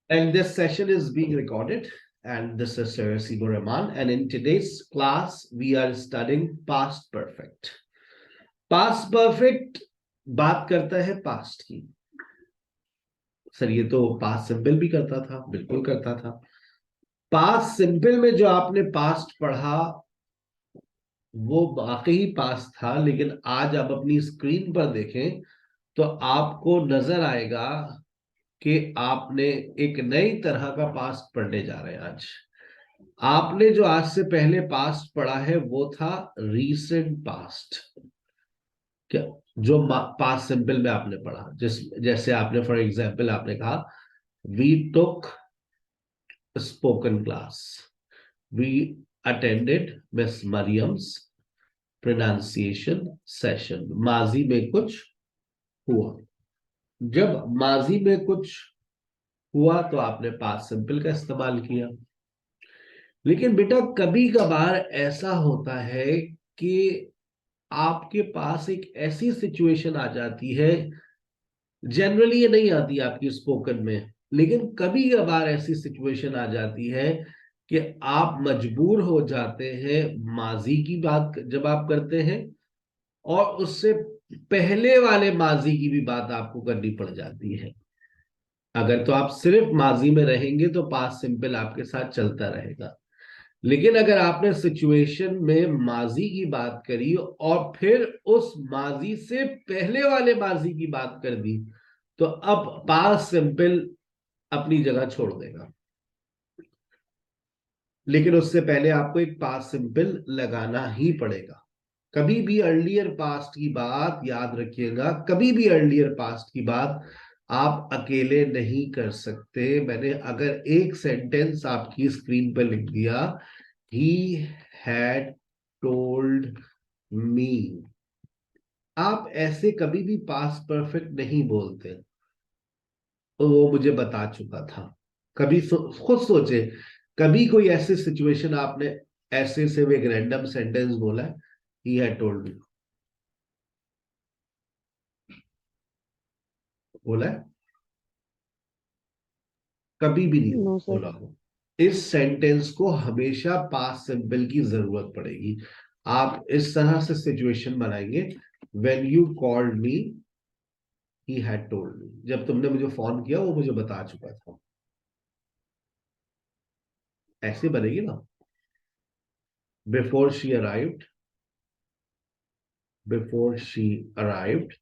And this session is being recorded. And this is Sir Sibo Rahman. And in today's class, we are studying past perfect. Past perfect बात करता है past की. Sir ये तो past simple भी करता था, बिल्कुल करता था. Past simple में जो आपने past पढ़ा वो वाकई past था, लेकिन आज आप अपनी स्क्रीन पर देखें तो आपको नजर आएगा कि आपने एक नई तरह का पास्ट पढ़ने जा रहे हैं. आज आपने जो आज से पहले पास्ट पढ़ा है वो था रीसेंट पास्ट. क्या जो पास्ट सिंपल में आपने पढ़ा, जैसे आपने फॉर एग्जांपल आपने कहा we took spoken class, we attended miss Mariam's pronunciation session. माजी में कुछ हुआ. जब माजी में कुछ हुआ तो आपने पास्ट सिंपल का इस्तेमाल किया. लेकिन बेटा कभी कभार ऐसा होता है कि आपके पास एक ऐसी सिचुएशन आ जाती है, जनरली ये नहीं आती आपकी स्पोकन में, लेकिन कभी कभार ऐसी सिचुएशन आ जाती है कि आप मजबूर हो जाते हैं माजी की बात जब आप करते हैं, और उससे पहले वाले माजी की भी बात आपको करनी पड़ जाती है. अगर तो आप सिर्फ माजी में रहेंगे तो पास्ट सिंपल आपके साथ चलता रहेगा. लेकिन अगर आपने सिचुएशन में माजी की बात करी और फिर उस माजी से पहले वाले माजी की बात कर दी तो अब पास्ट सिंपल अपनी जगह छोड़ देगा. लेकिन उससे पहले आपको एक पास्ट सिंपल लगाना ही पड़ेगा. कभी भी अर्लियर पास्ट की बात याद रखिएगा, कभी भी अर्लियर पास्ट की बात आप अकेले नहीं कर सकते. मैंने अगर एक सेंटेंस आपकी स्क्रीन पर लिख दिया, he had told me, आप ऐसे कभी भी पास्ट परफेक्ट नहीं बोलते. वो मुझे बता चुका था. कभी खुद सोचे, कभी कोई ऐसी सिचुएशन आपने ऐसे से एक रैंडम सेंटेंस बोला है, he had told me, बोला है? कभी भी नहीं नो सर। बोला हो. इस सेंटेंस को हमेशा पास्ट सिंपल की जरूरत पड़ेगी. आप इस तरह से सिचुएशन बनाएंगे, when you called me he had told me, जब तुमने मुझे फोन किया वो मुझे बता चुका था. ऐसे बनेगी ना. before she arrived, before she arrived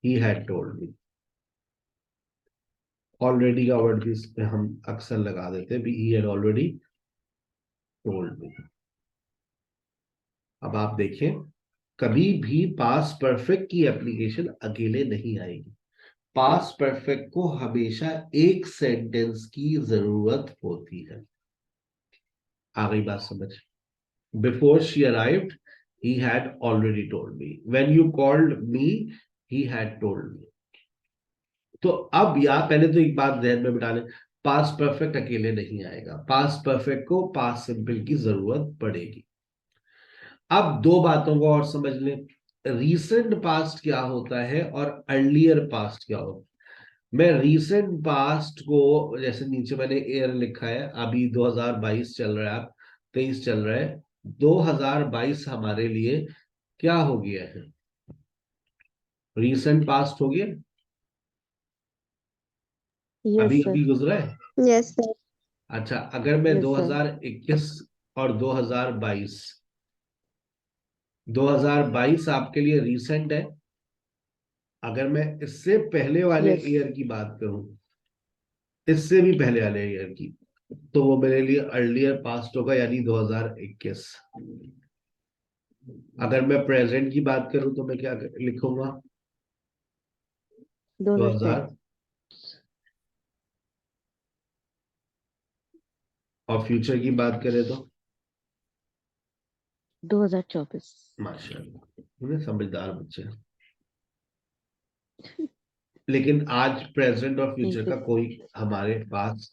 he had told me. Already का वर्ड भी इसमें हम अक्सर लगा देते हैं, he had already told me. अब आप देखें, कभी भी पास्ट परफेक्ट की एप्लीकेशन अकेले नहीं आएगी. पास्ट परफेक्ट को हमेशा एक सेंटेंस की जरूरत होती है. आ गई बात समझ? Before she arrived, he had already told me. When you called me, he had told me. तो अब यार पहले तो एक बात ध्यान में बिठा लें, पास्ट परफेक्ट अकेले नहीं आएगा. पास्ट परफेक्ट को पास्ट सिंपल की जरूरत पड़ेगी. अब दो बातों को और समझ लें. रीसेंट पास्ट क्या होता है और अर्लियर पास्ट क्या होता है. मैं रीसेंट पास्ट को, जैसे नीचे मैंने ईयर लिखा है, अभी 2022 चल रहा है, 23 चल रहा है. 2022 हमारे लिए क्या हो गया है? रीसेंट पास्ट हो गया. यस अभी सर। अभी गुजरा है. Yes sir. अच्छा, अगर मैं यस सर। 2021 और 2022, 2022 आपके लिए रीसेंट है. अगर मैं इससे पहले वाले यस। ईयर की बात करूं, इससे भी पहले वाले ईयर की, तो वो मेरे लिए अर्लियर पास्ट होगा, यानी 2021. अगर मैं प्रेजेंट की बात करूं तो मैं क्या लिखूंगा? 2023। 2000. और फ्यूचर की बात करें तो 2024। माशाल्लाह, उन्हें समझदार बच्चे हैं. लेकिन आज प्रेजेंट और फ्यूचर थैंक यू। का कोई हमारे पास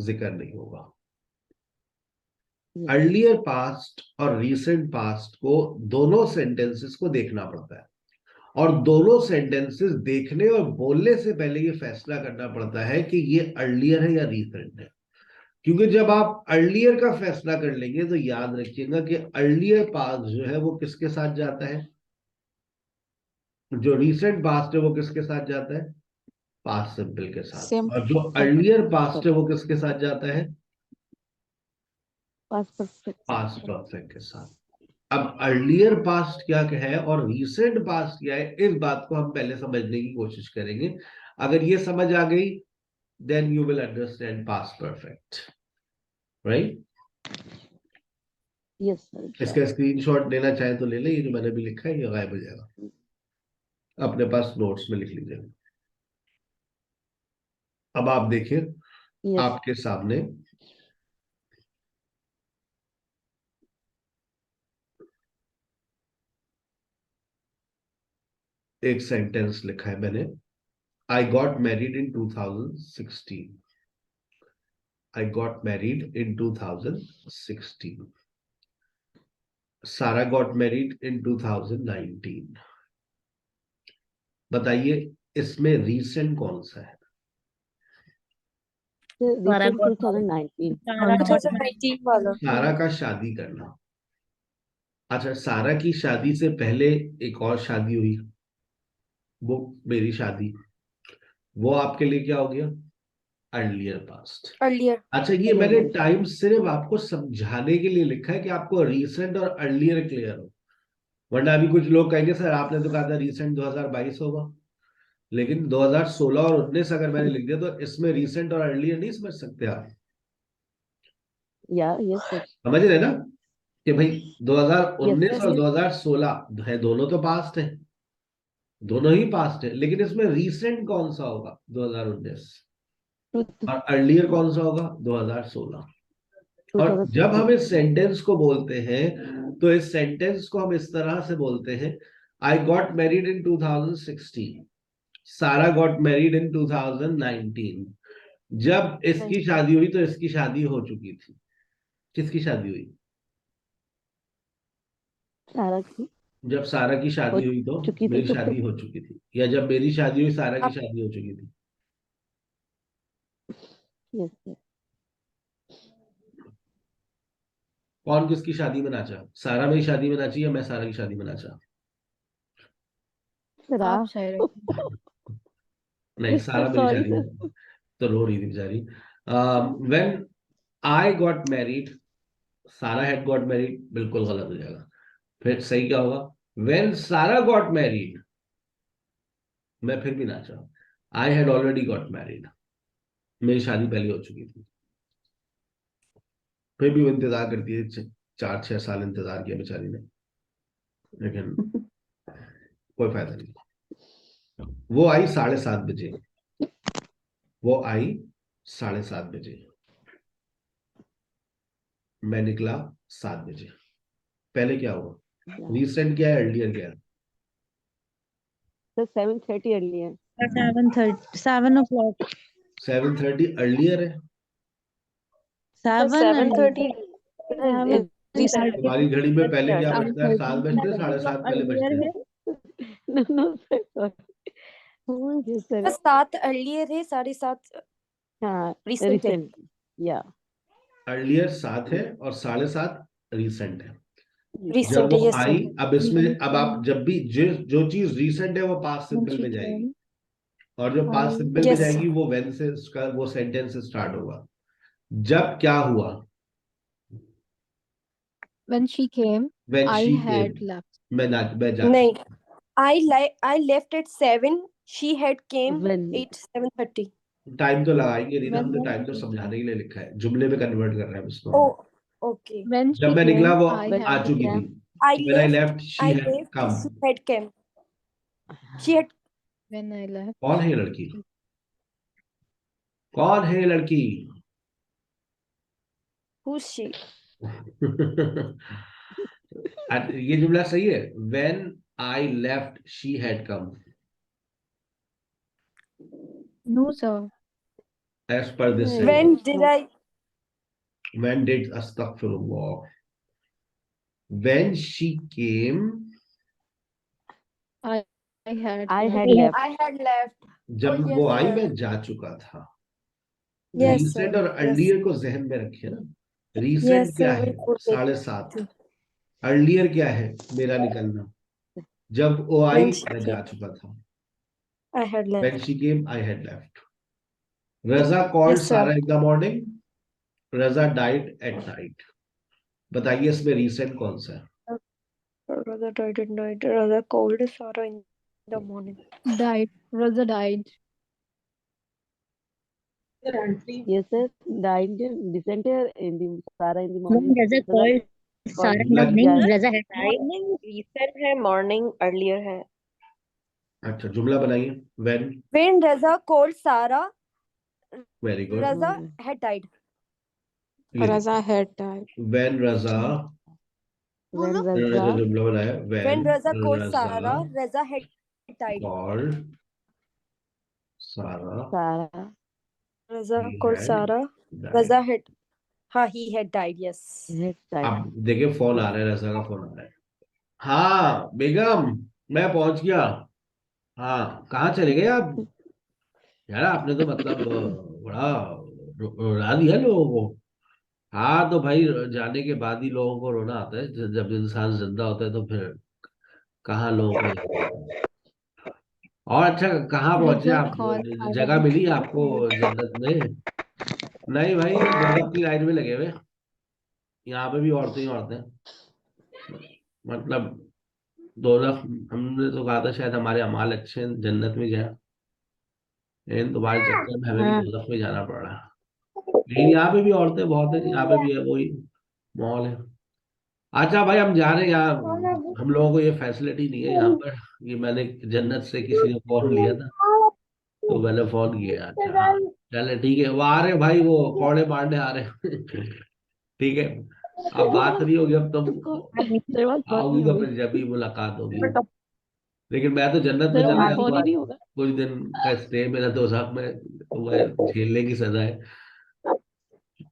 जिक्र नहीं होगा. यस। अर्लियर पास्ट और रीसेंट पास्ट को, दोनों सेंटेंसेस को देखना पड़ता है. और दोनों सेंटेंसेस देखने और बोलने से पहले ये फैसला करना पड़ता है कि ये अर्लियर है या रीसेंट है। क्योंकि जब आप अर्लियर का फैसला कर लेंगे तो याद रखिएगा कि अर्लियर पास्ट जो है वो किसके साथ जाता है, जो रीसेंट पास्ट है वो किसके साथ जाता है, पास्ट सिंपल के साथ, सेम और जो अर्लियर पास्ट है वो किसके साथ जाता है, पास्ट परफेक्ट पास्ट परफेक्ट के साथ। अब अर्लियर पास्ट क्या है और रीसेंट पास्ट क्या है, इस बात को हम पहले समझने की कोशिश करेंगे। अगर ये समझ आ गई then you will understand past perfect, right. Yes sir. इसका स्क्रीनशॉट लेना चाहे तो ले ले, ये जो मैंने भी लिखा है ये गायब हो जाएगा, अपने पास नोट्स में लिख लीजिए। अब आप देखिए यस आपके सामने एक सेंटेंस लिखा है मैंने, I got married in 2016. I got married in 2016. Sarah got married in 2019. बताइए इसमें रीसेंट कौन सा है? रिसेंट 2019 2019 वाला। सारा का शादी करना। अच्छा, सारा की शादी से पहले एक और शादी हुई, वो मेरी शादी, वो आपके लिए क्या हो गया, अर्लियर पास्ट। अर्लियर। अच्छा, ये मैंने टाइम सिर्फ आपको समझाने के लिए लिखा है कि आपको रीसेंट और अर्लियर क्लियर हो, वरना अभी कुछ लोग कहेंगे सर आपने तो कहा था रीसेंट 2022 होगा, लेकिन 2016 और 19 अगर मैंने लिख दिया तो इसमें रीसेंट और अर्लियर नहीं समझ सकते आप। या यस सर। समझ रहे ना कि भाई 2019 Yes, और 2016 है, दोनों तो पास्ट है, दोनों ही पास्ट है, लेकिन इसमें रीसेंट कौन सा होगा 2019 और अर्लियर कौन सा होगा 2016। और जब हम इस सेंटेंस को बोलते हैं तो इस सेंटेंस को हम इस तरह से बोलते हैं, आई गॉट मैरिड इन 2016, सारा गॉट मैरिड इन 2019। जब इसकी शादी हुई तो इसकी शादी हो चुकी थी। किसकी शादी हुई? सारा की जब सारा की शादी हुई तो चुकी थी मेरी तो शादी हो चुकी थी, या जब मेरी शादी हुई सारा की शादी हो चुकी थी। Yes sir. कौन किसकी शादी में नाचा? सारा मेरी शादी में नाची या मैं सारा की शादी में नाचा? आप शायद। नहीं, सारा मेरी सॉरी शादी सर। में तो रो रही थी बेचारी। व्हेन आई गॉट मैरिड, सारा हैड गॉट मैरिड बिल्कुल गलत हो जाएगा, फिर सही क्या होगा, व्हेन सारा गॉट मैरिड, मैं फिर भी नाचा। I had already got married, मेरी शादी पहले हो चुकी थी। फिर भी वो इंतजार करती है, 4-6 साल इंतजार किया बेचारी ने, लेकिन कोई फायदा नहीं। वो आई 7:30 बजे, वो आई 7:30 बजे, मैं निकला 7 बजे। पहले क्या हुआ? रीसेंट क्या है, अर्लियर क्या है? Sir 7:30 earlier. 7 o'clock। 7:30 अर्लियर है? 7:30। तुम्हारी घड़ी में पहले क्या बजता है, 7 बजते, 7:30 पहले बजते हैं। No no sir sorry. Yes sir. 7 earlier है, 7:30 हाँ रिसेंट है। रिसेंट या अर्लियर 7 है और 7:30 रीसेंट है। जब रिसेंट है, वो यस आई, सर। अब इसमें अब आप जब भी जो चीज रीसेंट है वो पास्ट सिंपल में जाएगी, और जो पास्ट सिंपल में Yes, जाएगी वो व्हेन से उसका वो सेंटेंस स्टार्ट होगा। जब क्या हुआ, When she came, when I she had came, left. मैं जा नहीं, I left at 7, she had came When at 7:30. Time तो लगाएंगे नहीं ना, When हमने टाइम तो she समझाने के लिए लिखा है, जुमले में कन्वर्ट कर रहे हैं इसको। Oh, okay. when जब she मैं निकला came, वो I when आ had चुकी came, थी। I When I left, left, she had come. she had came. She had, when I left. कौन है ये लड़की? कौन है ये लड़की? who's she? ये जुमला सही है। When I left, she had come. No, sir. As per this नहीं, sentence. When did I? When did astaghfirullah? When she came, I had I left. had left. I had left. जब Oh, वो yes, आई sir. मैं जा चुका था। Yes, recent sir. और Yes. Earlier को जहन में रखिए ना। Yes, recent sir. क्या है? बिल्कुल 7:30। अर्लियर क्या है? मेरा निकलना। जब वो आई When she मैं came, जा चुका था। I had When left. she came, I had left. Raza called Yes, sir. Sarah in the morning. Raza died at night. बताइए इसमें रीसेंट कौन सा है? Rather died at night. Rather called Sarah in the morning. Died. Raza died. Yes, sir. Died recent in the Sarah in the When morning. Raza called Sarah in the लग morning, गया? Raza had died. Morning recent है, morning earlier है. अच्छा, जुमला बनाइए। When, When Raza called Sarah, very good. Raza had died. ये Raza had died. when Raza, When मैंने Raza जो जुमला बनाया, When when Raza called Raza Sarah, Raza had died. called Sarah, Sarah Raza he called had Sarah, died. Raza had, हाँ, he had died. Yes. had died. अब देखिए phone आ रहा है, रजा का फोन आ रहा है। हाँ बेगम, मैं पहुंच गया। हाँ, कहाँ चले गए आप? यार आपने तो मतलब बड़ा रुला दिया लोगों को। हाँ तो भाई, जाने के बाद ही लोगों को रोना आता है। जब इंसान जिंदा होता है तो फिर कहाँ लोगों को याद आता है। और अच्छा, कहाँ पहुंचे Raza आप? called जगह Sarah. मिली आपको जन्नत में? नहीं भाई, दोजख की लाइन में लगे हुए। यहाँ पे भी औरतें ही औरतें। मतलब दोजख, हमने तो कहा था शायद हमारे अमाल अच्छे हैं, जन्नत में जाए, लेकिन तुम्हारे चक्कर में हमें भी दोजख में जाना पड़ रहा है। लेकिन यहाँ पे भी औरतें बहुत है, यहाँ पे भी है, वही माहौल है। अच्छा भाई, हम जा रहे हैं यहाँ। हम लोगों को ये फैसिलिटी नहीं है यहाँ पर। ये मैंने जन्नत से किसी ने फोन लिया था, तो मैंने फोन किया। अच्छा हाँ, चले ठीक है। वो आ रहे भाई, वो कौड़े मारने आ रहे हैं। ठीक है, अब बात नहीं होगी। अब तुम तेरे पास फोन आओगी नहीं तो होगी। फिर जब भी मुलाकात होगी। लेकिन मैं तो जन्नत में तेरे चला पास गया फोन ही तो नहीं होगा। कुछ दिन का स्टे मेरा दोजख में, तो वह झेलने की सजा है।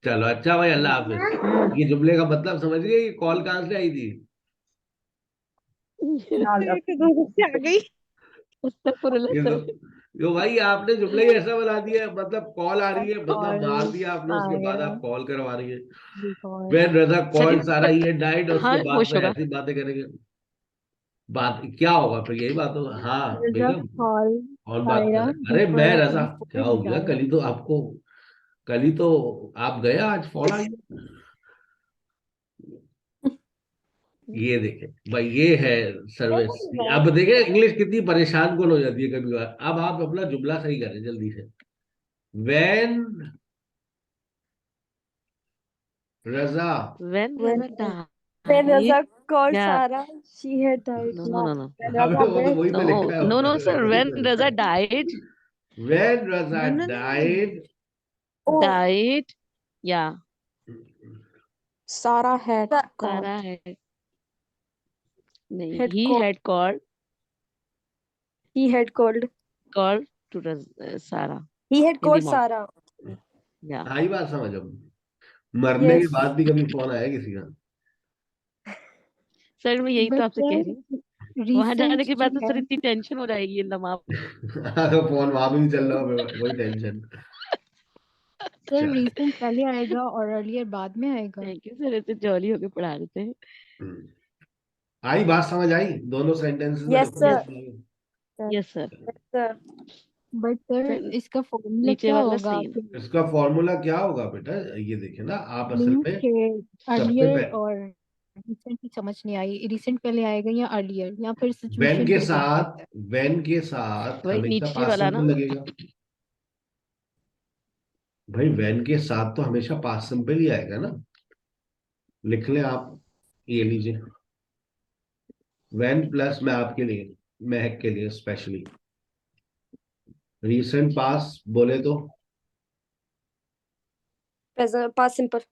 चलो अच्छा भाई, अल्लाह हाफिज। ये जुमले का मतलब समझ गए? ये कॉल कहाँ से आई थी? अस्तगफुरुल्लाह ये तो, सर। यो भाई आपने जुमला ही ऐसा बना दिया, मतलब कॉल आ रही है, मतलब मार Called दिया आपने, उसके बाद Sarah. आप कॉल करवा रही है। Because वेन रजा चलिए कॉल सारा ये डाइट, हाँ उसके बाद होश फिर होगा। ऐसी बातें करेंगे। बात क्या होगा फिर? यही बात होगा। हाँ Raza बेगम, called और बात कर Sarah रहे। अरे मैं before रजा, क्या before हो he गया? died. कल ही तो आपको, कल ही तो आप गए, आज फोन आ गया। ये देखे भाई, ये है सर्विस। अब देखे इंग्लिश कितनी परेशान कौन हो जाती है कभी बार। अब आप अपना जुमला सही करें जल्दी से। When Raza, When When Raza when died, Raza called yeah, Sarah, she had died. no, no, no, no, When अबे Raza वो तो went, वही पे no, लिखा है, no, no, ऊपर sir. वही When पे लिखा Raza है। died, when Raza no, no, no, died, oh, died, yeah, Sarah had Sa- called. Sarah had, नहीं, had he called. had He had called. called to Sarah He had in the called morning, Sarah. yeah. आई बात समझ। अब मरने के Yes. बाद भी कभी phone आया किसी का? सर मैं यही तो But आपसे कह रही हूँ। वहां recent जाने के बाद तो she सर had इतनी टेंशन हो जाएगी एकदम आप। अगर फोन वहां भी नहीं चल रहा हो, वही टेंशन। sir चल, recent पहले आएगा और earlier बाद में आएगा. थैंक यू सर, इतने जॉली होके पढ़ा रहे थे। आई बात समझ आई? दोनों सेंटेंसेस में Yes, sir. Difference? Yes sir. Yes, sir. But sir sir इसका formula नीचे क्या वाला होगा? सेम। इसका फॉर्मूला क्या होगा बेटा? ये देखिए ना, आप असल मीन्स में के सबसे earlier पहले और recent की समझ नहीं आई. Recent पहले आएगा या earlier या फिर वेन situation के पे depend साथ, करता है. वेन के साथ वही हमेशा नीचे पास्ट वाला सिंपल ना। लगेगा। भाई वेन के साथ तो हमेशा पास्ट सिंपल ही आएगा ना। लिख लें आप, ये लीजिए, वेन प्लस, मैं आपके लिए, महक के लिए स्पेशली, रीसेंट पास बोले तो Present, past simple.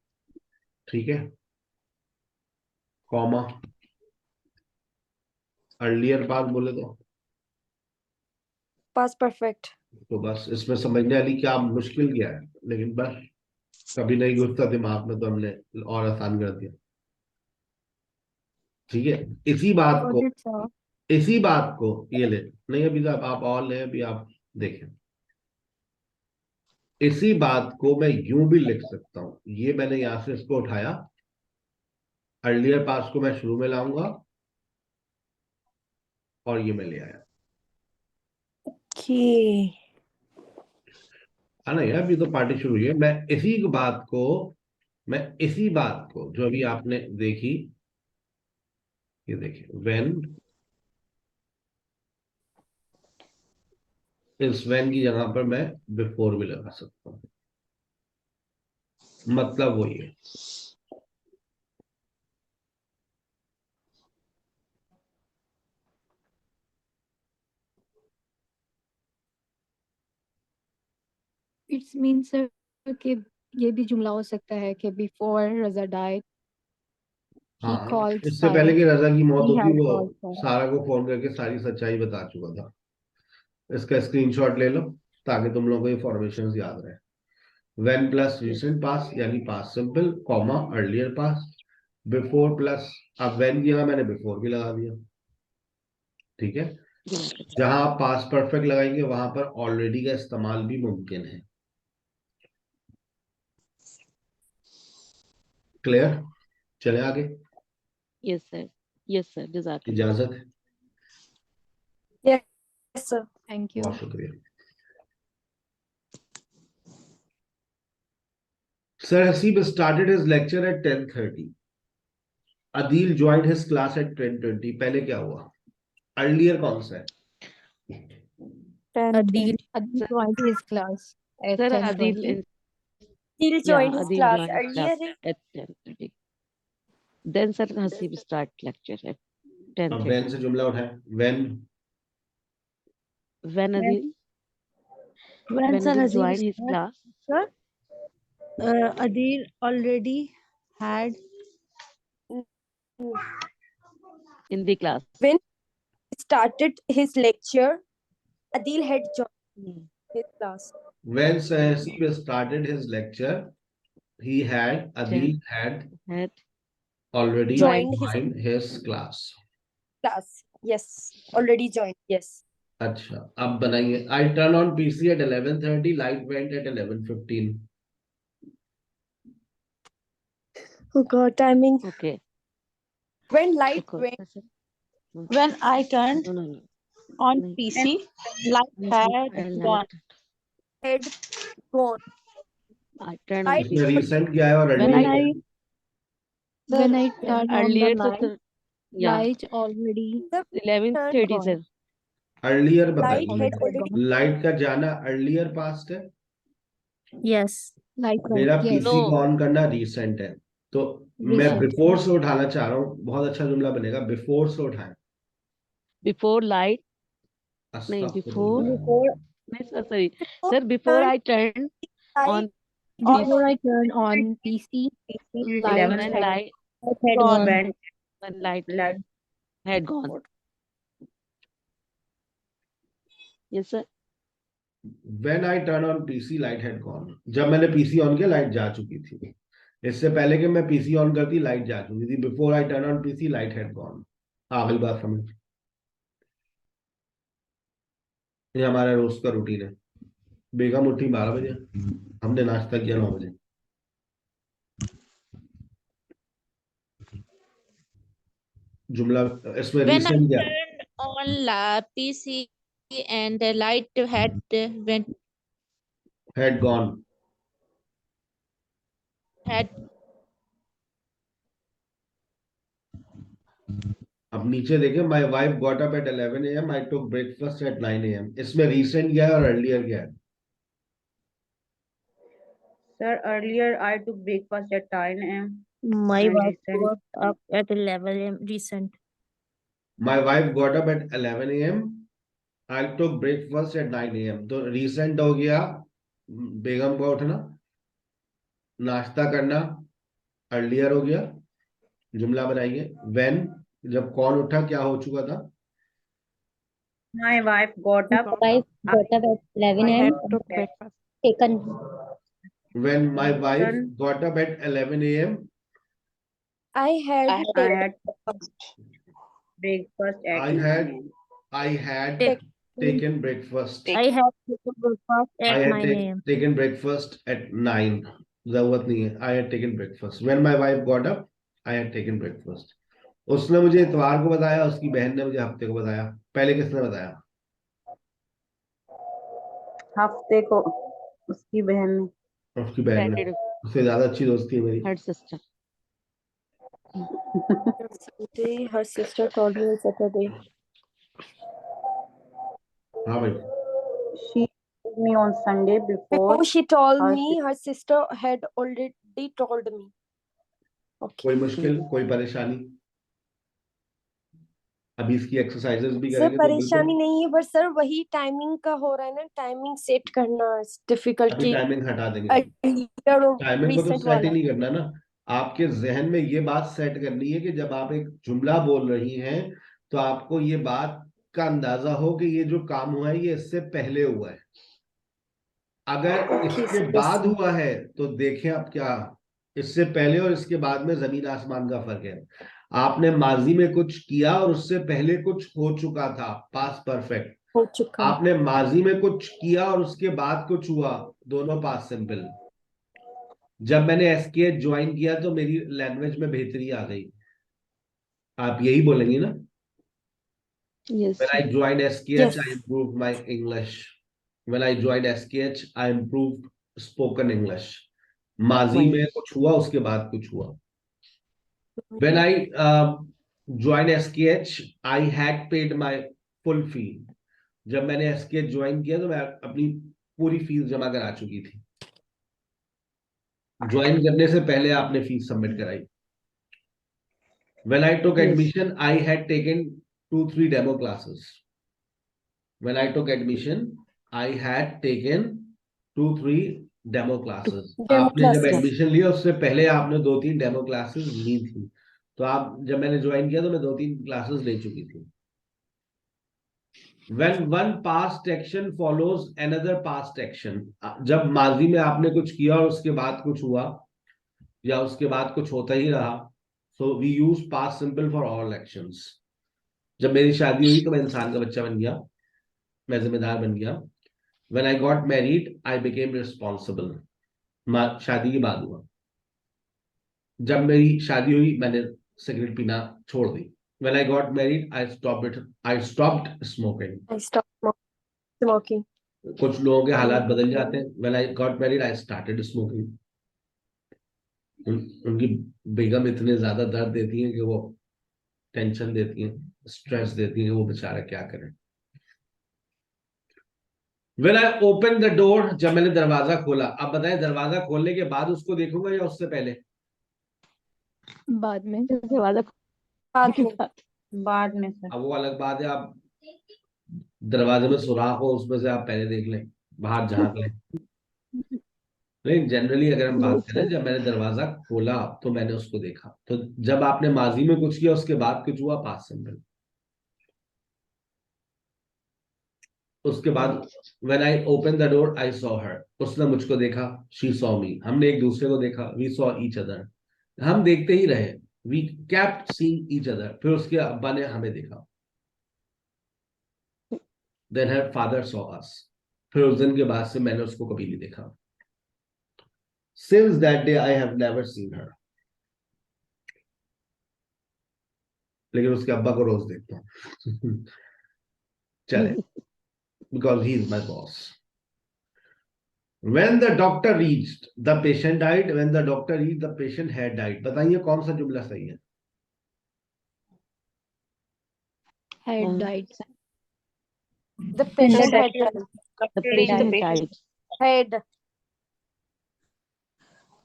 ठीक है, कॉमा, अर्लियर पास बोले Past perfect. तो बस इसमें समझने वाली क्या मुश्किल क्या है? लेकिन बस कभी नहीं घुसता दिमाग में, तो हमने और आसान कर दिया। ठीक है, इसी बात Got को, it, sir. इसी बात को ये ले, नहीं अभी तो आप और ले, अभी आप देखें, इसी बात को मैं यूं भी लिख सकता हूं, ये मैंने यहां से इसको उठाया, अर्लियर पास को मैं शुरू में लाऊंगा और ये मैं ले आया। Okay. हाँ, नहीं अभी तो पार्टी शुरू हुई है। मैं इसी बात को जो अभी आपने देखी, ये देखिए, व्हेन, इस व्हेन की जगह पर मैं बिफोर भी लगा सकता हूं, मतलब वही है। इट्स मीन सर कि ये भी जुमला हो सकता है कि बिफोर रजा डाइड ही हाँ, कॉल्ड इससे पहले कि रजा की मौत he होती, had वो called Sarah. सारा को फोन करके सारी सच्चाई बता चुका था। इसका स्क्रीनशॉट ले लो ताकि तुम लोगों को इंफॉर्मेशन याद रहे। व्हेन प्लस रिसेंट पास यानी पास सिंपल, कॉमा अर्लियर पास, बिफोर प्लस, अब व्हेन की जगह मैंने बिफोर भी लगा दिया, ठीक है। जहां आप पास परफेक्ट लगाएंगे वहां पर ऑलरेडी का इस्तेमाल भी मुमकिन है। क्लियर? चले आगे, Yes, sir. Yes, sir. Exactly. इजाजत है, Yes, sir. Thank you. बहुत शुक्रिया। Sir Hasib started his lecture at 10:30. Adil joined his class at 10:20. पहले क्या हुआ? अर्लियर कौन सा है? 10. Adil. Adil Sir, joined his class at sir, 10:20. Adil yeah, joined his Adil class joined his earlier. class at 10:30. Then sir Hasib start lecture at अब 10:30. when से जुमला उठाए, when, When Adil When Sir Hasib joined his start, class, sir, Adil already had in the class. When he started his lecture, Adil had joined Hmm. his class. when Sir Hasib started his lecture, Adil had Had already Joined his joined his class. class. Yes, already joined. Yes. अच्छा, अब बनाइए, I turn on PC at 11:30, light went at 11:15. Oh God, timing. okay. When light Okay. went, Sir. when I turned No, no, no. on नहीं. PC, light had gone. had gone. I turned on Light इसमें PC. recent क्या है और When earlier I क्या है? When I turned on the earlier तो light, sir, yeah, light already 11:30 gone. sir. Earlier light बताइए, had Already already gone. Light का जाना अर्लियर पास्ट है, Yes. Light मेरा went. Yes. PC No. को on करना रीसेंट है, तो मैं Recent. बिफोर से उठाना चाह रहा हूँ, बहुत अच्छा जुमला बनेगा, बिफोर से उठाएं। Before light, नहीं, अस्तगफुरुल्लाह। Before नहीं sir, sorry. Sir, before I turned on light Before I turned on PC, light when had light had gone. when light had gone. Yes sir. When I turn on PC, light had gone. जब मैंने PC on किया light जा चुकी थी। इससे पहले कि मैं पीसी ऑन करती लाइट जा चुकी थी। Before I turn on PC light had gone. आ गई बात समझ? ये हमारा रोज का रूटीन है। बेगम उठी 12 बजे, हमने नाश्ता किया 9 बजे। जुमला इसमें When I रीसेंट क्या turned on PC and the light had had gone. अब नीचे देखें, my wife got up at 11 AM, I took breakfast at 9 AM। इसमें रीसेंट क्या है और अर्लियर क्या है? Sir, earlier I took breakfast at 9 a.m. My And wife recent- got up at 11 a.m. recent. My wife got up at 11 AM, I took breakfast at 9 AM। तो recent हो गया बेगम का उठना, नाश्ता करना अर्लियर हो गया। जुमला बनाइए, व्हेन, जब कौन उठा क्या हो चुका था? My wife got up. Wife got up at 11 I a.m. had took breakfast. taken. When my wife Son. got up at 11 AM, I had I had breakfast at I had 9 a.m. I had Take- taken breakfast. I have taken breakfast I at had 9 a.m. taken breakfast at 9. जरूरत नहीं है. I had taken breakfast. When my wife got up, I had taken breakfast. उसने मुझे इतवार को बताया, उसकी बहन ने मुझे हफ्ते को बताया. पहले किसने बताया? हफ्ते को उसकी बहन ने. उसकी बहन ने. उससे ज्यादा अच्छी दोस्ती है मेरी. Her sister. Sunday, her sister told me on Saturday. हाँ भाई. She told me on Sunday before. Before she told her me, her sister had already told me. Okay. कोई मुश्किल, कोई परेशानी? अभी इसकी एक्सरसाइजेस भी सर करेंगे तो परेशानी बिल्कुल. नहीं है, पर सर वही टाइमिंग का हो रहा है ना, टाइमिंग सेट करना डिफिकल्ट अभी की टाइमिंग हटा देंगे. earlier और टाइमिंग को तो recent सेट ही वाला. नहीं करना ना. आपके जहन में ये बात सेट करनी है कि जब आप एक जुमला बोल रही हैं तो आपको ये बात का अंदाजा हो कि ये जो काम हुआ है ये इससे पहले हुआ है. अगर Okay, इसके sir, बाद yes, हुआ है तो देखें आप क्या. इससे पहले और इसके बाद में जमीन आसमान का फर्क है. आपने माजी में कुछ किया और उससे पहले कुछ हो चुका था, पास्ट परफेक्ट. हो चुका. आपने माजी में कुछ किया और उसके बाद कुछ हुआ, दोनों पास्ट सिंपल. जब मैंने एसकेएच ज्वाइन किया तो मेरी लैंग्वेज में बेहतरी आ गई. आप यही बोलेंगी ना? Yes. When I sir. joined SKH, Yes. I improved my English. When I joined SKH, I improved spoken English. माजी में कुछ हुआ, उसके बाद कुछ हुआ. When I joined SKH, I had paid my full fee. जब मैंने SKH ज्वाइन किया तो मैं अपनी पूरी फीस जमा करा चुकी थी. ज्वाइन करने से पहले आपने फीस सबमिट कराई. When I took Yes. admission, I had taken 2-3 demo classes. When I took admission, I had taken 2-3 demo classes. Demo आपने जब classes. एडमिशन लिया उससे पहले आपने 2-3 डेमो क्लासेस ली थी. तो आप जब मैंने ज्वाइन किया तो मैं 2-3 क्लासेस ले चुकी थी. When one past action follows another past action, जब माजी में आपने कुछ किया और उसके बाद कुछ हुआ या उसके बाद कुछ होता ही रहा, so we use past simple for all actions. जब मेरी शादी हुई तो मैं इंसान का बच्चा बन गया, मैं जिम्मेदार बन गया. When I got married, I became responsible. शादी के बाद हुआ. जब मेरी शादी हुई मैंने सिगरेट पीना छोड़ दी. When I got married, I stopped smoking. I stopped smoking. कुछ लोगों के हालात बदल जाते हैं. When I got married, I started smoking. उनकी बेगम इतने ज्यादा दर्द देती हैं कि वो टेंशन देती हैं, स्ट्रेस देती हैं, वो बेचारा क्या करें. When I opened the door, जब मैंने दरवाजा खोला. अब बताएं, दरवाजा खोलने के बाद उसको देखूंगा या उससे पहले? बाद में. दरवाजा बाद के में. बाद. बाद में सर. अब वो अलग बात है, आप दरवाजे में सुराख हो उसमें से आप पहले देख लें, बाहर झांक लें. लेकिन जनरली अगर हम बात करें, जब मैंने दरवाजा खोला तो मैंने उसको देखा. तो जब आपने माजी में कुछ किया उसके बाद कुछ हुआ, पास्ट सिंपल. उसके बाद when I opened the door, I saw her. उसने मुझको देखा, she saw me. हमने एक दूसरे को देखा, we saw each other. हम देखते ही रहे, we kept seeing each other. फिर उसके अब्बा ने हमें देखा. Then her father saw us. फिर उस दिन के बाद से मैंने उसको कभी नहीं देखा. Since that day, I have never seen her. लेकिन उसके अब्बा को रोज देखता हूँ. चले, because he is my boss. When the doctor reached, the patient died. When the doctor reached, the patient had died. बताइए कौन सा जुमला सही है? Had died. The patient had died. The patient died. Had.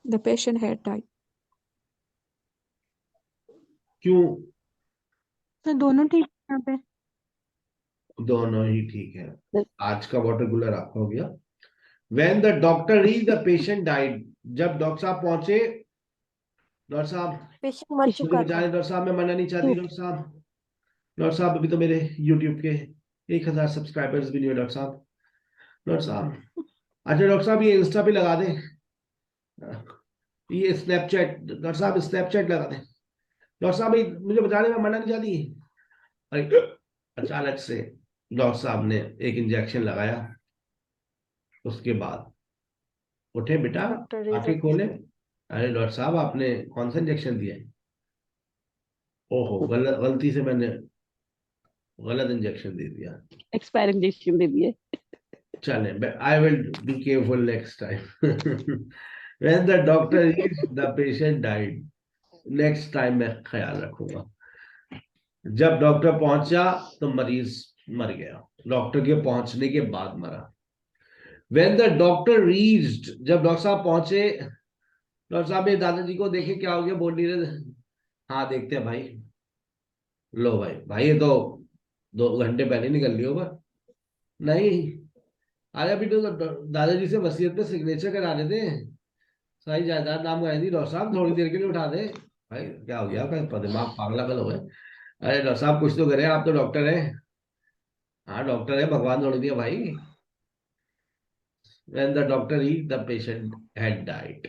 The patient had died. क्यों? तो दोनों ठीक है यहाँ पे. दोनों ही ठीक है. आज का वाटर कूलर आपका हो गया. When the doctor reached, the patient died. जब डॉक्टर साहब पहुंचे, डॉक्टर साहब पेशेंट मर मुझे चुका था. बचाएं डॉक्टर साहब, मैं मरना नहीं चाहती डॉक्टर साहब. डॉक्टर साहब अभी तो मेरे YouTube के 1000 सब्सक्राइबर्स भी नहीं है डॉक्टर साहब. डॉक्टर साहब, अच्छा डॉक्टर साहब ये इंस्टा पे लगा दें, ये स्नैपचैट, डॉक्टर साहब स्नैपचैट लगा दें. डॉक्टर साहब मुझे बचा लें, मैं मरना नहीं चाहती. अरे अचानक से डॉक्टर साहब ने एक इंजेक्शन लगाया, उसके बाद उठे, बेटा Doctor raised आंखें up. खोले। अरे डॉक्टर साहब आपने कौन सा इंजेक्शन दिया है? ओहो, गलती से मैंने गलत इंजेक्शन दे दिया। एक्सपायर इंजेक्शन दे दिए। चले, I will be careful next time. When the doctor reached the patient died. Next time मैं ख्याल रखूंगा। जब डॉक्टर पहुंचा तो मरीज मर गया, डॉक्टर के पहुंचने के बाद मरा। व्हेन द डॉक्टर रीच्ड, जब डॉक्टर साहब पहुंचे, डॉक्टर साहब ने दादाजी को देखे, क्या हो गया, बोल नहीं रहे। हाँ देखते हैं भाई। लो भाई, भाई ये तो 2 घंटे पहले निकल लियो होगा। नहीं, अरे अभी तो दादाजी से वसीयत पे सिग्नेचर करा रहे थे, सारी जायदाद नाम कराई थी। डॉक्टर साहब थोड़ी देर के लिए उठा दे। भाई क्या हो गया, आपका दिमाग पागल हो गए? अरे डॉक्टर साहब कुछ तो करें, आप तो डॉक्टर हैं। हाँ डॉक्टर है, भगवान थोड़ी दिया भाई। When the doctor reached, the patient had died.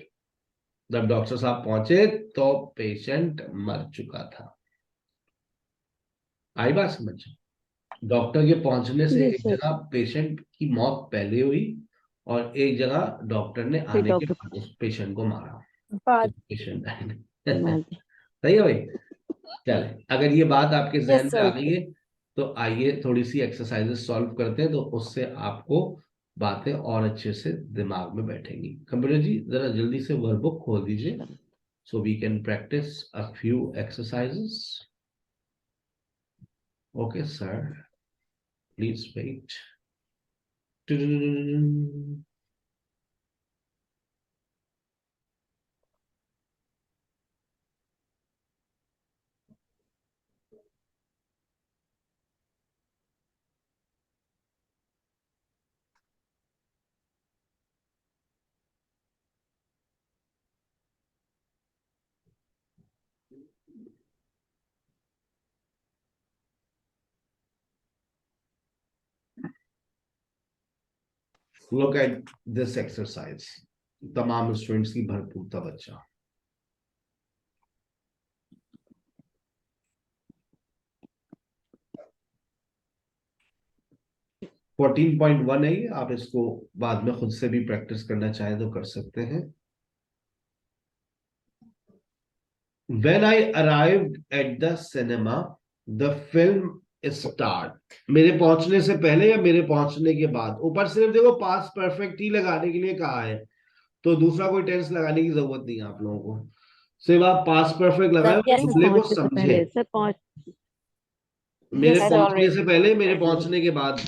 जब डॉक्टर साहब पहुंचे तो पेशेंट मर चुका था। आई बात समझ? डॉक्टर के पहुंचने से Yes, एक sir. जगह पेशेंट की मौत पहले हुई और एक जगह डॉक्टर ने फिर आने के डॉक्टर बाद उस पेशेंट को मारा। But patient died. मार सही है भाई? चले, अगर ये बात आपके जहन में sir. आ गई है तो आइए थोड़ी सी एक्सरसाइजेस सॉल्व करते हैं, तो उससे आपको बातें और अच्छे से दिमाग में बैठेंगी। कंप्यूटर जी जरा जल्दी से वर्कबुक खोल दीजिए, so we can practise a few exercises. Okay sir, please wait. Look at this exercise. तमाम स्टूडेंट्स की भरपूर तवज्जो। फोर्टीन 14.1 है ये, आप इसको बाद में खुद से भी प्रैक्टिस करना चाहें तो कर सकते हैं। When I arrived at the cinema, the film start. मेरे पहुंचने से पहले या मेरे पहुंचने के बाद? ऊपर सिर्फ देखो पास्ट परफेक्ट ही लगाने के लिए कहा है, तो दूसरा कोई टेंस लगाने की जरूरत नहीं है आप लोगों को। सिर्फ आप पास्ट परफेक्ट लगाए, जुमले को पहुंचने से समझे। पहले सर, मेरे Yes, sir, पहुंचने already. से पहले, मेरे पहुंचने के बाद।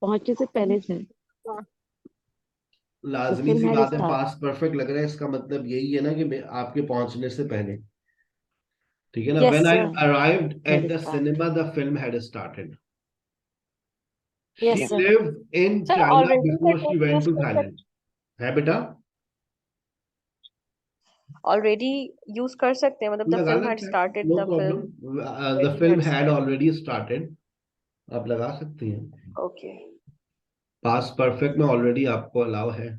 पहुंचने से पहले सर। लाजमी सी film had बात है, start. पास्ट परफेक्ट लग रहा है, इसका मतलब यही है ना कि आपके पहुंचने से पहले। ठीक है ना? Yes, When I sir. arrived at Had the start. cinema, the film had started. Yes, She sir. lived in Sir, China already before मैं she tense went use to कर Thailand. है बेटा? already use कर सकते हैं, मतलब the लगा film had सकते हैं, started, no the problem. film The already film had had already started. आप लगा सकती हैं। okay. पास्ट परफेक्ट में ऑलरेडी आपको अलाउ है।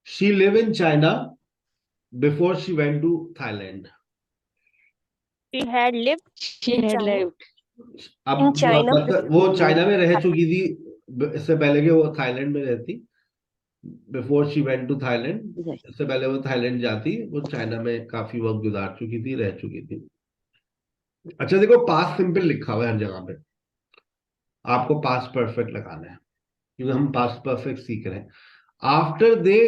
She lived in China before she went to Thailand. She had lived She in had China. lived. अब In China मतलब वो चाइना में रह चुकी थी इससे पहले कि वो थाईलैंड में रहती। Before she went to Thailand, Yes. इससे पहले वो थाईलैंड जाती, वो चाइना में काफी वक्त गुजार चुकी थी, रह चुकी थी। अच्छा देखो, पास्ट सिंपल लिखा हुआ है हर जगह पे, आपको पास्ट परफेक्ट लगाना है क्योंकि हम पास्ट परफेक्ट सीख रहे हैं। After they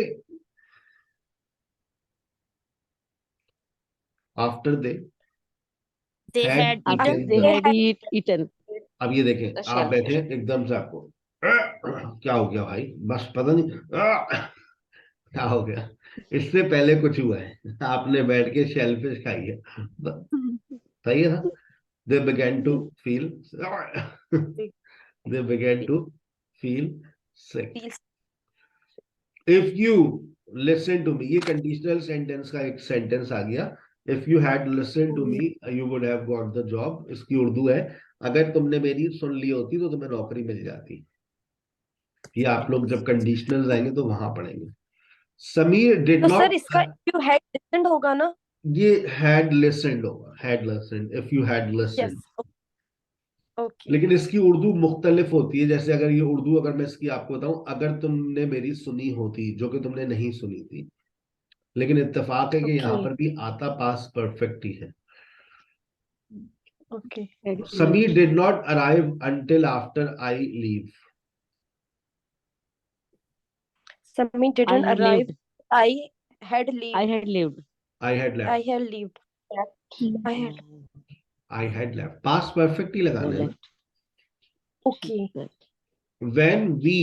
They had had After eaten. eaten they the- had eaten. अब ये देखें, आप shell बैठे हैं, एकदम से आपको क्या हो गया भाई, बस पता नहीं क्या हो गया। इससे पहले कुछ हुआ है, आपने बैठ के शेलफिश खाई है, सही है ना? They began to feel they began to feel sick. feels If you listen to me, ये कंडीशनल सेंटेंस का एक सेंटेंस आ गया। If you had listened to me, you would have got the job. इसकी उर्दू है, अगर तुमने मेरी सुन ली होती तो तुम्हें नौकरी मिल जाती। ये आप लोग जब कंडीशनल आएंगे तो वहां पढ़ेंगे। समीर did तो not सर इसका you had listened होगा ना? ये had listened होगा, had listened, if you had Yes. listened. Okay. लेकिन इसकी उर्दू मुख्तलिफ होती है। जैसे अगर ये उर्दू, अगर मैं इसकी आपको बताऊं, अगर तुमने मेरी सुनी होती, जो कि तुमने नहीं सुनी थी, लेकिन इत्तेफाक है कि यहाँ Okay. पर भी आता पास परफेक्ट ही है। Okay. Sameer did not arrive until after I leave. Sami I didn't had arrive. lived. I had lived. I had lived. I had I left. had lived. I had. I had left. Past perfect he I लगाना है ना। left. Okay. Right. When we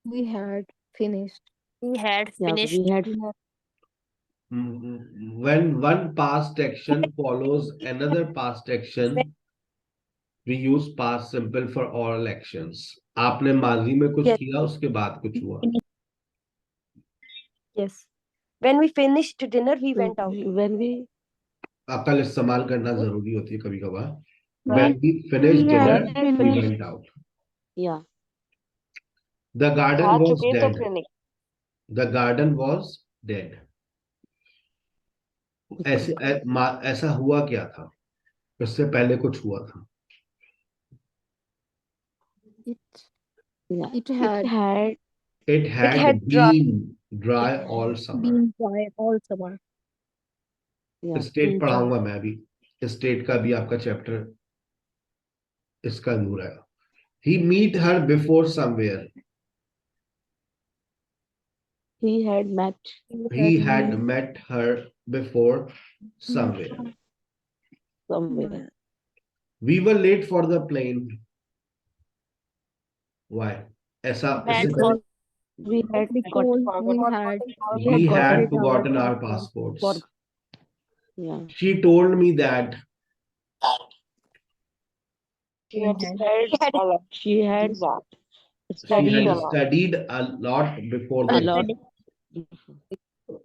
We had finished. We had Yeah, finished. we had. when one past action follows another past action, we use past simple for all actions. आपने माजी में कुछ Yes. किया, उसके बाद कुछ हुआ। Yes. When we finished dinner, we went out. When we अकल इस्तेमाल करना जरूरी होती है कभी कभार। When we finished We dinner, had we finished. went out. yeah. The garden खा was चुके तो dead. फिर नहीं। The garden was dead. ऐसा हुआ क्या था? इससे पहले कुछ हुआ था। It Yeah. it had It had had dry. been dry all summer. been dry all summer. Yeah. State been पढ़ाऊंगा मैं अभी। स्टेट का भी आपका चैप्टर इसका दूर है। He meet her before somewhere. He had met. He had met her before somewhere. Somewhere. We were late for the plane. Why? ऐसा Had इससे got- We had Because got. we had forgotten forgotten our passport. passports. Yeah. She told me that She had said a lot. She had she studied had a lot. studied a lot before a the lot.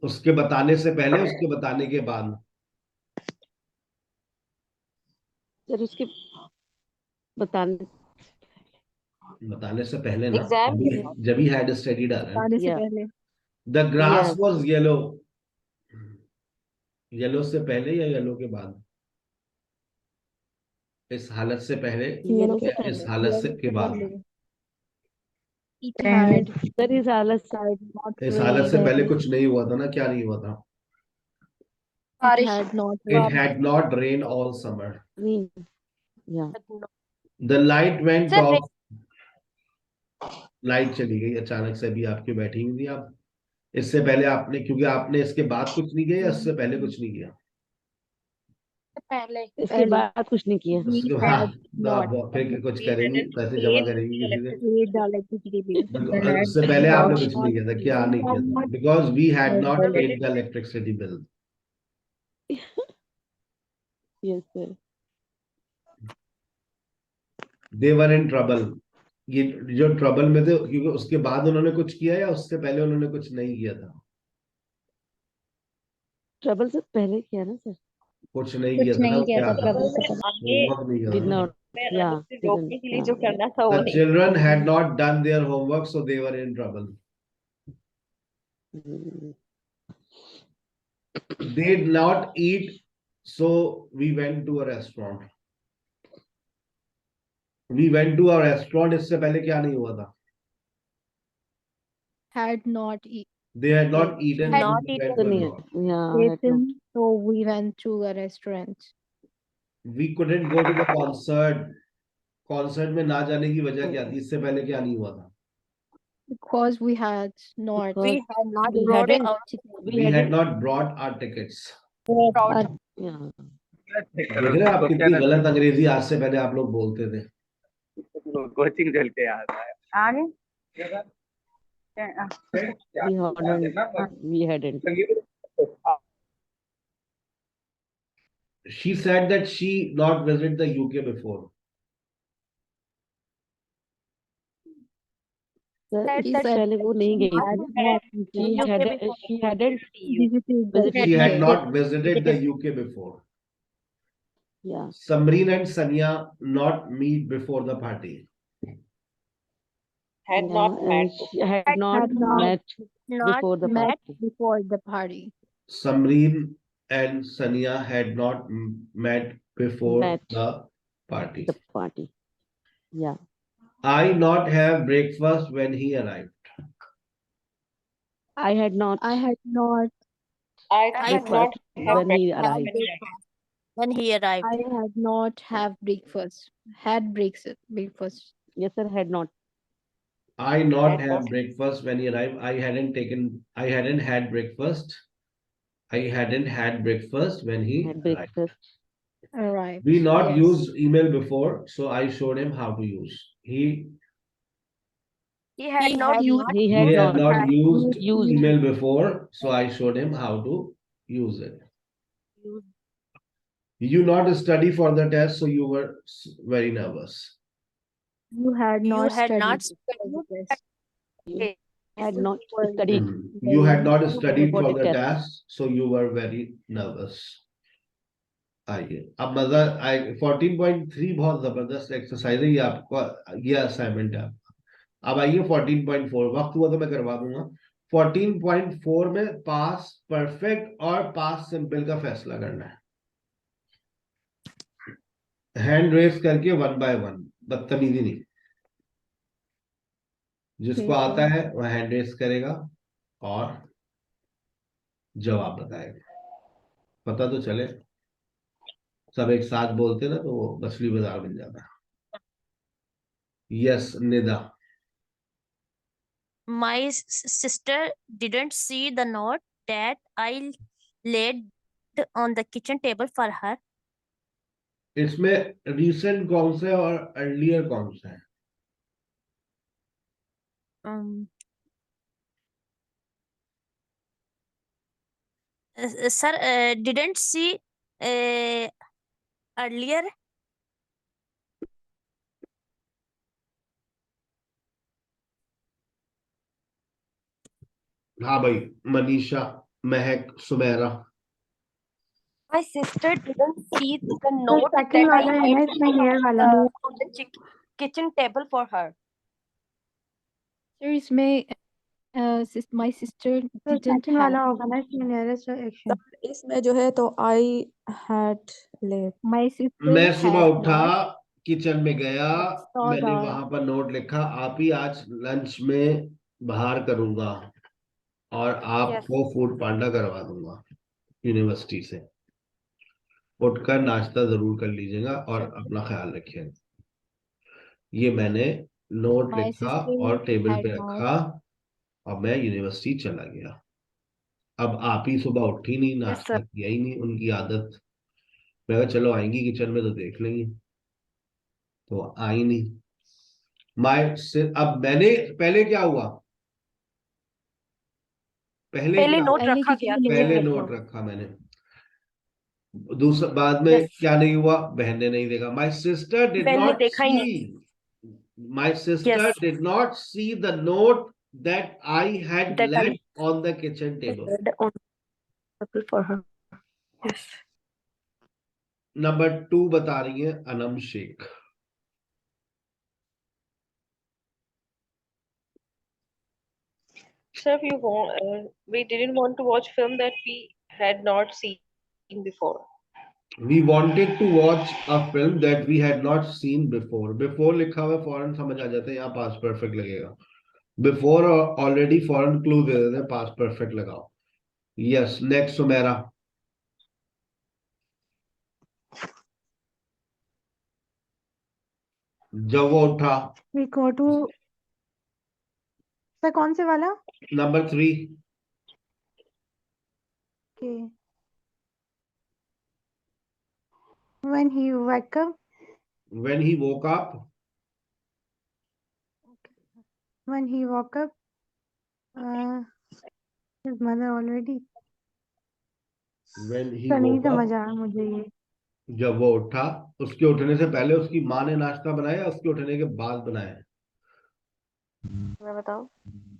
उसके बताने से पहले, उसके बताने के बाद। Sir उसके बताने बताने से पहले ना, Exam जब ही had studied आ रहा है। बताने से Yeah. पहले The grass Yes. was yellow. Yellow से पहले या येलो के बाद? इस हालत से पहले Yellow से या पहले। इस हालत से के बाद? It had सर इस हालत से not इस हालत से rained. पहले कुछ नहीं हुआ था ना। क्या नहीं हुआ था? It had not It rained. had not rained all summer. नहीं। Yeah. The light went Sir, off. Light चली गई अचानक से। अभी आप क्यों बैठी हुई थी आप? इससे पहले आपने, क्योंकि आपने इसके बाद कुछ नहीं किया या इससे पहले कुछ नहीं किया? पहले इसके बाद कुछ नहीं किया। उसके We बाद had आप फिर कुछ करेंगी, पैसे जमा करेंगी किसी से? paid the electricity bill. उससे पहले आपने कुछ नहीं किया था। क्या नहीं किया था? Because we had not paid the electricity bill. Yes sir. They were in trouble. ये जो ट्रबल में थे, क्योंकि उसके बाद उन्होंने कुछ किया या उससे पहले उन्होंने कुछ नहीं किया था? ट्रबल से पहले किया ना सर। कुछ नहीं किया था ना। क्या था? आगे होमवर्क नहीं किया Did था ना। not. Yeah. रोकने के लिए जो Yeah. करना था वो The नहीं। children had not done their homework, so they were in trouble. Mm. They did not eat, so we went to a restaurant. We went to a restaurant. इससे पहले क्या नहीं हुआ था? Had not They had not eaten. Had so not we went तो to a नहीं है। restaurant. Yeah. had not. eaten, so we went to a restaurant. We couldn't go to the concert. Concert में ना जाने की वजह क्या थी? इससे पहले क्या नहीं हुआ था? Because we had not Because we had not we brought hadn't. our We had not brought our tickets. Yeah. देख रहे हैं आप कितनी गलत अंग्रेजी आज से पहले आप लोग बोलते थे। कोचिंग चल के याद आया। आगे We hadn't. She said that she not visited the UK before. Sir Said इससे that पहले वो नहीं गई had थी। not She hadn't visited the She had UK. not visited the UK before. Yeah. Samreen and Sanya not meet before the party. had Yeah, not met she had not Had not met not before the met party. before the party. Samreen and Sania had not met before Met. the party. The party. Yeah. I not have breakfast when he arrived. I had not I had not I I had not breakfast have when he breakfast arrived. when he arrived. when he arrived. I had not have breakfast. Had breakfast. Yes, sir, had not. I not Had have not. breakfast when he arrived. I hadn't had breakfast. I hadn't had breakfast when he Had arrived. breakfast. Arrived. We not Yes. used email before, so I showed him how to use. He He had He not had You not He he had had not not used used. email before, so I showed him how to use it. used. You not study for the test, so you were very nervous. You had You not had not studied for the test. You had Yes. not Were studied You had not very studied for for the the test. test, so you were very nervous. आइए अब मजा आए 14.3 बहुत जबरदस्त exercise है ये आपको ये असाइनमेंट है आपका अब आइए 14.4 वक्त हुआ तो मैं करवा दूंगा 14.4 में पास परफेक्ट और पास सिंपल का फैसला करना है हैंड रेस करके 1 बाय 1 बदतमीजी नहीं जिसको ठीक है। आता है वह हैंड रेस करेगा और जवाब बताएगा पता तो चले सब एक साथ बोलते ना तो वो मछली बाजार बन जाता है yes Nida My sister didn't see the note that I laid on the kitchen table for her. इसमें रिसेंट कौन सा है और अर्लियर कौन सा है Sir, didn't see earlier. हाँ भाई Manisha Mahak Sumera My sister didn't see the तो note that सेकंड I वाला है ना had इसमें हेयर वाला on the kitchen table for her. Sir, इसमें my sister तो didn't सेकंड वाला have. होगा ना इसमें नियरेस्ट एक्शन इसमें जो है तो I had late My sister मैं सुबह had उठा not किचन में गया saw मैंने the वहां पर नोट लिखा आप ही आज लंच में बाहर करूंगा और आपको फूड पांडा करवा दूंगा यूनिवर्सिटी से उठकर नाश्ता जरूर कर लीजिएगा और अपना ख्याल रखिएगा ये मैंने नोट my लिखा sister और टेबल had पे not. रखा और मैं यूनिवर्सिटी चला गया अब आप ही सुबह उठी नहीं नाश्ता किया ही नहीं उनकी आदत मैं कहा चलो आएंगी किचन में तो देख लेंगे तो आई नहीं अब मैंने पहले क्या हुआ पहले पहले क्या नोट पहले रखा kitchen गया में kitchen पहले में। नोट रखा मैंने दूसरा बाद में Yes. क्या नहीं हुआ बहन ने नहीं देखा माई सिस्टर डिड बहन ने नॉट देखा ही see my sister did not see the note that I had That I left on the kitchen table had on the table for her. Yes. Number 2 बता रही है Anam Sheikh Sir, we didn't want to watch film that we had not seen before. We wanted to watch a film that we had not seen before. Before लिखा हुआ फौरन समझ आ जाता है यहाँ पास परफेक्ट लगेगा Before already फौरन क्लू दे देते हैं पास परफेक्ट लगाओ Yes, next सुमेरा जब वो उठा वी गो टू सर कौन से वाला number 3 okay when he wake up when he woke up when he woke up his mother already when he sir नहीं woke up समझ आया मुझे ये जब वो उठा उसके उठने से पहले उसकी माँ ने नाश्ता बनाया उसके उठने के बाद बनाया मैं बताऊं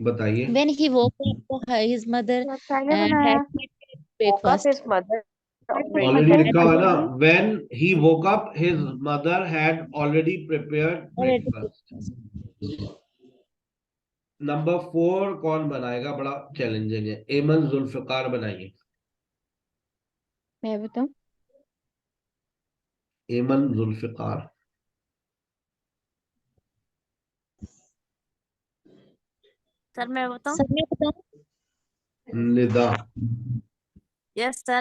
बताइए When he woke up, his mother sir पहले बनाया had woke up breakfast. his mother already had लिखा हुआ है ना already- when he woke up his mother had already prepared Already breakfast number 4 कौन बनाएगा बड़ा चैलेंजिंग है एमन जुल्फकार बनाइए मैं बताऊं? एमन जुल्फिकार, सर मैं बताऊं? सर मैं बताऊं? Nida, Yes, sir.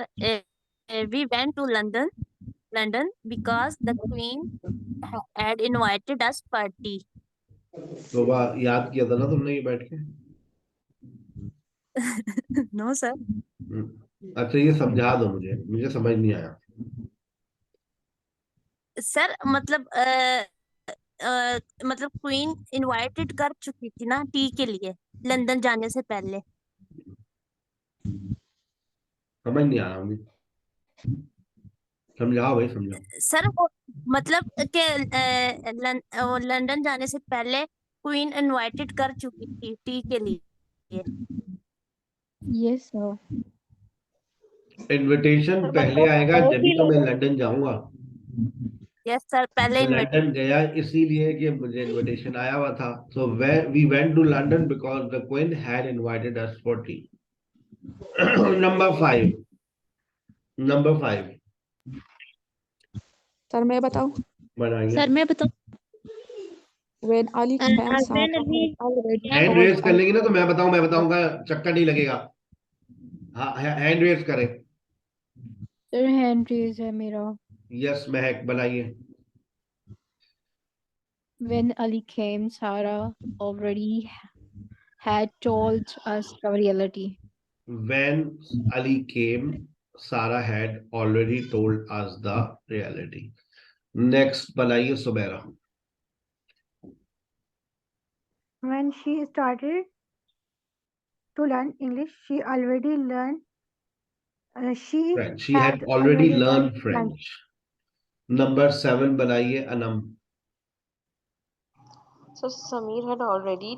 We went to London because the Queen had invited us party. तो वह याद किया था ना तुमने ये बैठ के? No, sir. अच्छा ये समझा दो मुझे समझ नहीं आया। सर मतलब मतलब क्वीन इनवाइटेड कर चुकी थी ना टी के लिए लंदन जाने से पहले। समझ नहीं आ रहा मुझे, समझाओ भाई समझाओ। सर वो मतलब कि वो लंदन जाने से पहले क्वीन इनवाइटेड कर चुकी थी टी के लिए। Yes sir. इनविटेशन सर पहले मतलब आएगा है जब कि ही तो मैं लंदन जाऊंगा। यस सर, पहले मैं इनवाइटेड। लंदन गया इसीलिए कि मुझे इनविटेशन आया हुआ था। So we went to London because the queen had invited us for tea. Number 5 sir मैं बताऊं? बनाइए। सर मैं बताऊं? When Ali came, when Sarah Ali had already came, hand told raise कर us लेंगे ना तो मैं बताऊंगा, चक्कर नहीं लगेगा। हाँ हैंड रेज करें। सर हैंड रेज है मेरा। यस महक बनाइए। When Ali came, Sarah already had told us the reality. When Ali came, Sarah had already told us the reality. Next बनाइए सुबैरा। When she started to learn English, she already learned. She French. She had had already learned learned French. French. Number 7 बनाइए Anam. So Samir had already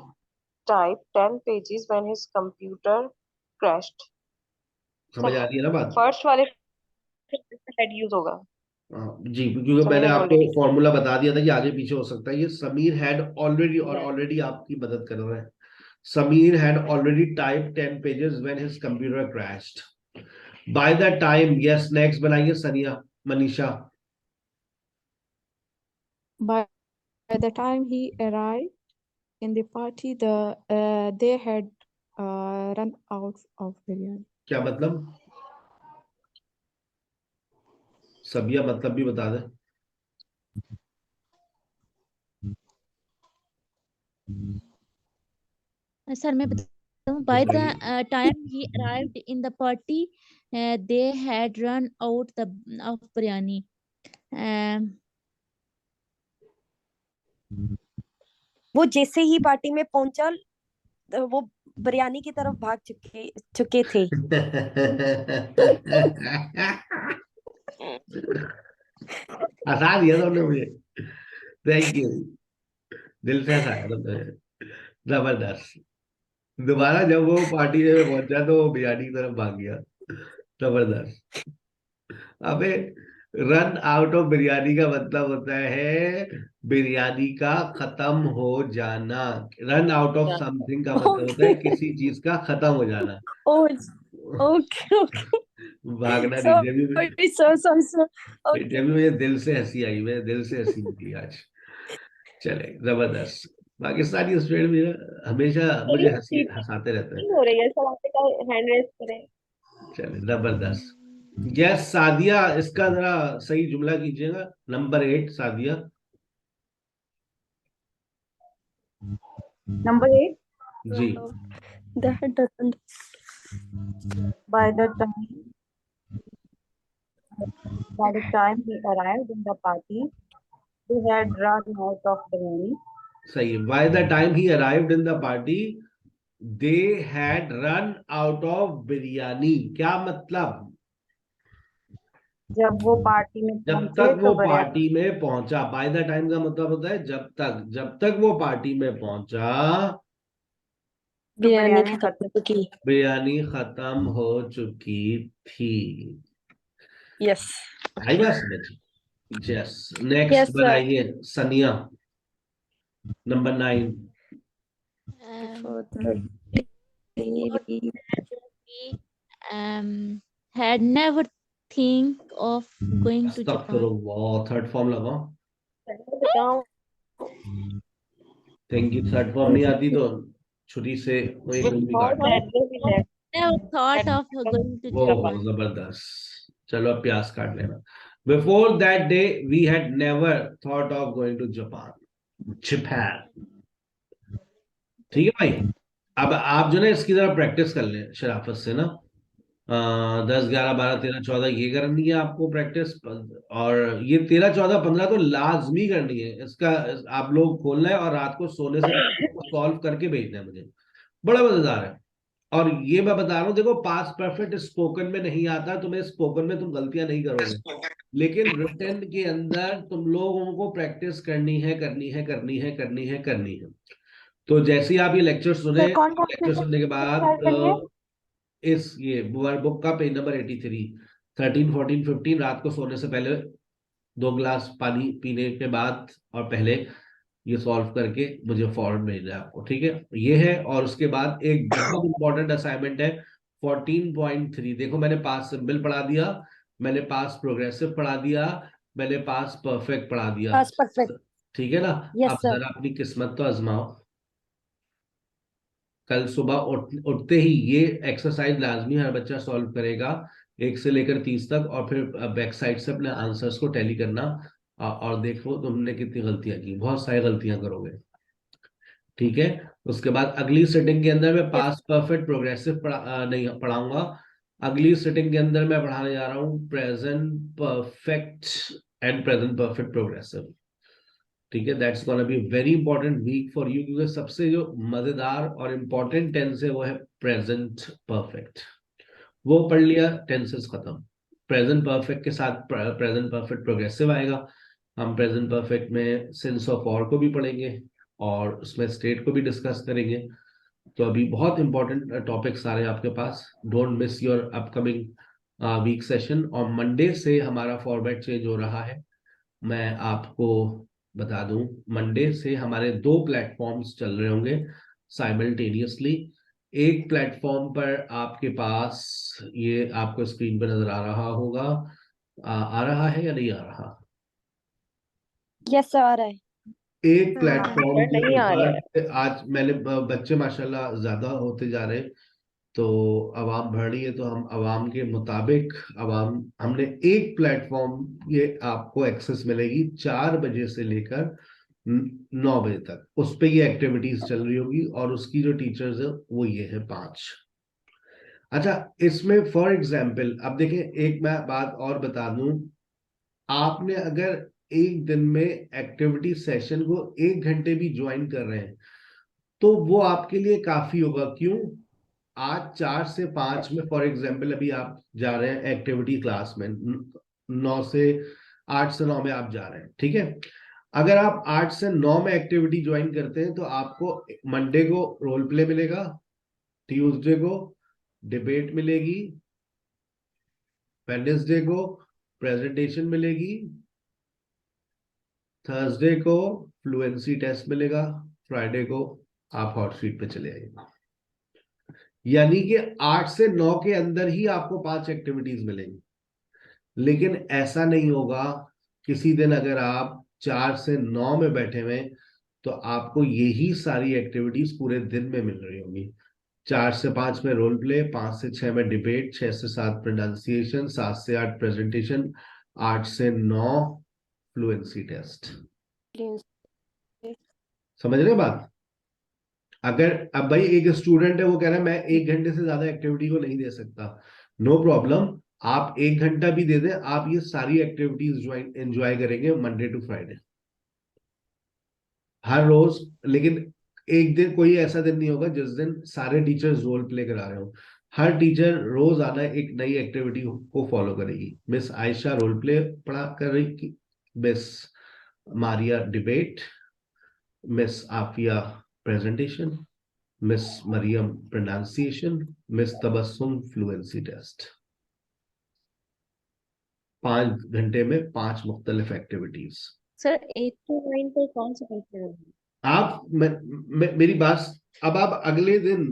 typed 10 pages when his computer crashed. समझ आ रही है ना बात? First वाले head use होगा। जी क्योंकि समीर मैंने had आपको already फॉर्मूला बता दिया था कि आगे पीछे हो सकता है। ये समीर हैड ऑलरेडी और Yeah. ऑलरेडी आपकी मदद कर रहा है। Sameer had already type 10 pages when his computer crashed. By the time yes next बनाइए सनिया Manisha. by the time he arrived in the party, they had run out of biryani. क्या मतलब? सबिया मतलब भी बता दे। सर मैं बताऊं? by the time he arrived in the party, they had run out of biryani. वो जैसे ही पार्टी में पहुंचा वो बिरयानी की तरफ भाग चुके थे। आसान दिया तुमने मुझे, थैंक यू, दिल से हंसाया तुमने, जबरदस्त। दोबारा जब वो पार्टी में पहुंचा तो वो बिरयानी की तरफ भाग गया, जबरदस्त। अबे रन आउट ऑफ बिरयानी का मतलब होता है बिरयानी का खत्म हो जाना। रन आउट ऑफ समथिंग का मतलब होता है ओके किसी चीज का खत्म हो जाना। ओके ओके भागना नहीं। Sorry sir okay. इंटरव्यू में दिल से हंसी आई, मेरे दिल से हंसी निकली आज। चले जबरदस्त। पाकिस्तानी स्टूडेंट भी हमेशा मुझे हंसाते रहते हैं। हो रही है सब आपका हैंड रेस करें। चले जबरदस्त। यस सादिया, इसका जरा सही जुमला कीजिएगा। नंबर 8 सादिया। Number 8. जी That doesn't By the time he arrived in the party, they had run out of biryani. सही है। By the time he arrived in the party they had run out of biryani. क्या मतलब? जब वो party में जब पहुंचे तक वो तो बिरयानी पार्टी में पहुंचा। बाय द टाइम का मतलब होता है जब तक वो पार्टी में पहुंचा बिरयानी बिरयानी खत्म हो चुकी। बिरयानी खत्म हो चुकी थी। यस आई बात समझ? Yes next yes sir. बनाइए Sania. Number 9 he had never think of going to Japan? अस्तगफिरुल्लाह, थर्ड फॉर्म लगाओ। बताओ। Thank you. थर्ड फॉर्म नहीं आती तो छुरी से कोई We खून भी thought काट दो। that we left. Never thought That of going to वो Japan. जबरदस्त। चलो अब प्यास काट लेना। Before that day we had never thought of going to Japan. Japan, ठीक है भाई। अब आप जो ना इसकी जरा प्रैक्टिस कर लें शराफत से ना। 10, 11, 12, 13, 14 ये करनी है आपको प्रैक्टिस, और ये 13, 14, 15 तो लाजमी करनी है। इसका आप लोग खोलना है और रात को सोने से सॉल्व करके भेजना है मुझे। बड़ा मजेदार है। और ये मैं बता रहा हूँ, देखो पास्ट परफेक्ट स्पोकन में नहीं आता, तुम्हें स्पोकन में तुम गलतियां नहीं करोगे, लेकिन रिटन के अंदर तुम लोगों को प्रैक्टिस करनी है, करनी है, करनी है, करनी है, करनी है। तो जैसे ही आप ये लेक्चर सुने, सर कौन कौन लेक्चर सुनने के बाद चाहिए? इस ये बुक का पेज नंबर 83, 13, 14, 15 रात को सोने से पहले 2 गिलास पानी पीने के बाद और पहले ये सॉल्व करके मुझे फॉरवर्ड भेजना है आपको, ठीक है। ये है। और उसके बाद एक बहुत इंपॉर्टेंट असाइनमेंट है 14.3। देखो मैंने पास्ट सिंपल पढ़ा दिया, मैंने पास्ट प्रोग्रेसिव पढ़ा दिया, मैंने पास्ट परफेक्ट पढ़ा दिया, पास्ट परफेक्ट। ठीक है ना। यस अब सर। जरा अपनी किस्मत तो आजमाओ। कल सुबह उठते ही ये एक्सरसाइज लाजमी हर बच्चा सॉल्व करेगा, 1 से लेकर 30 तक, और फिर बैक साइड से अपने आंसर्स को टैली करना। और देखो तुमने कितनी गलतियां की, बहुत सारी गलतियां करोगे, ठीक है। उसके बाद अगली सेटिंग के अंदर मैं पास्ट परफेक्ट प्रोग्रेसिव नहीं पढ़ाऊंगा। अगली सेटिंग के अंदर मैं पढ़ाने जा रहा हूँ present perfect and present perfect progressive, ठीक है। That's gonna be very important week for you, क्योंकि सबसे जो मजेदार और इंपॉर्टेंट टेंस है वो है प्रेजेंट परफेक्ट। वो पढ़ लिया, टेंसेस खत्म। प्रेजेंट परफेक्ट के साथ प्रेजेंट परफेक्ट प्रोग्रेसिव आएगा। हम प्रेजेंट परफेक्ट में सेंस ऑफ और को भी पढ़ेंगे और उसमें स्टेट को भी डिस्कस करेंगे। तो अभी बहुत इंपॉर्टेंट टॉपिक्स आ रहे हैं आपके पास। Don't miss your upcoming week session. और मंडे से हमारा फॉर्मेट चेंज हो रहा है। मैं आपको बता दूं, मंडे से हमारे 2 प्लेटफॉर्म्स चल रहे होंगे साइमल्टेनियसली। एक प्लेटफॉर्म पर आपके पास, ये आपको स्क्रीन पर नजर आ रहा होगा, आ रहा है या नहीं आ रहा? यस सर आ रहा है। एक प्लेटफॉर्म के नहीं आ रहा ऊपर आज मैंने बच्चे माशाल्लाह ज्यादा होते जा रहे, तो आवाम बढ़ रही है, तो हम आवाम के मुताबिक हमने एक प्लेटफॉर्म ये आपको एक्सेस मिलेगी 4 बजे से लेकर 9 बजे तक। उस पे ये एक्टिविटीज चल रही होगी और उसकी जो टीचर्स है वो ये है 5। अच्छा, इसमें फॉर एग्जाम्पल अब देखें, एक मैं बात और बता दूं, आपने अगर एक दिन में एक्टिविटी सेशन को 1 घंटे भी ज्वाइन कर रहे हैं तो वो आपके लिए काफी होगा। क्यों? आज 4 से 5 में फॉर एग्जाम्पल अभी आप जा रहे हैं एक्टिविटी क्लास में, 8 से 9 में आप जा रहे हैं, ठीक है। अगर आप 8 से 9 में एक्टिविटी ज्वाइन करते हैं तो आपको मंडे को रोल प्ले मिलेगा, ट्यूसडे को डिबेट मिलेगी, वेडनेसडे को प्रेजेंटेशन मिलेगी, थर्सडे को फ्लुएंसी टेस्ट मिलेगा, फ्राइडे को आप हॉट सीट पे चले आइएगा। यानी कि 8 से 9 के अंदर ही आपको 5 एक्टिविटीज मिलेंगी। लेकिन ऐसा नहीं होगा, किसी दिन अगर आप 4 से 9 में बैठे हुए तो आपको यही सारी एक्टिविटीज पूरे दिन में मिल रही होंगी। 4 से 5 में रोल प्ले, 5 से 6 में डिबेट, 6 से 7 प्रोनाउंसिएशन, 7 से 8 प्रेजेंटेशन, 8 से 9 फ्लुएंसी टेस्ट। समझ रहे बात? अगर अब भाई एक स्टूडेंट है वो कह रहा है मैं 1 घंटे से ज्यादा एक्टिविटी को नहीं दे सकता, नो प्रॉब्लम, आप 1 घंटा भी दे दें, आप ये सारी एक्टिविटीज एंजॉय करेंगे मंडे टू फ्राइडे हर रोज। लेकिन एक दिन, कोई ऐसा दिन नहीं होगा जिस दिन सारे टीचर्स रोल प्ले करा रहे हो। हर टीचर रोज आना एक नई एक्टिविटी को फॉलो करेगी। मिस आयशा रोल प्ले पढ़ा कर रही, miss Maria debate, miss Afia presentation, miss Mariam pronunciation, miss Tabassum fluency test. 5 घंटे में 5 मुख्तलिफ एक्टिविटीज। सर 8 to 9 पर कौन सा टीचर है? आप मेरी बात, अब आप अगले दिन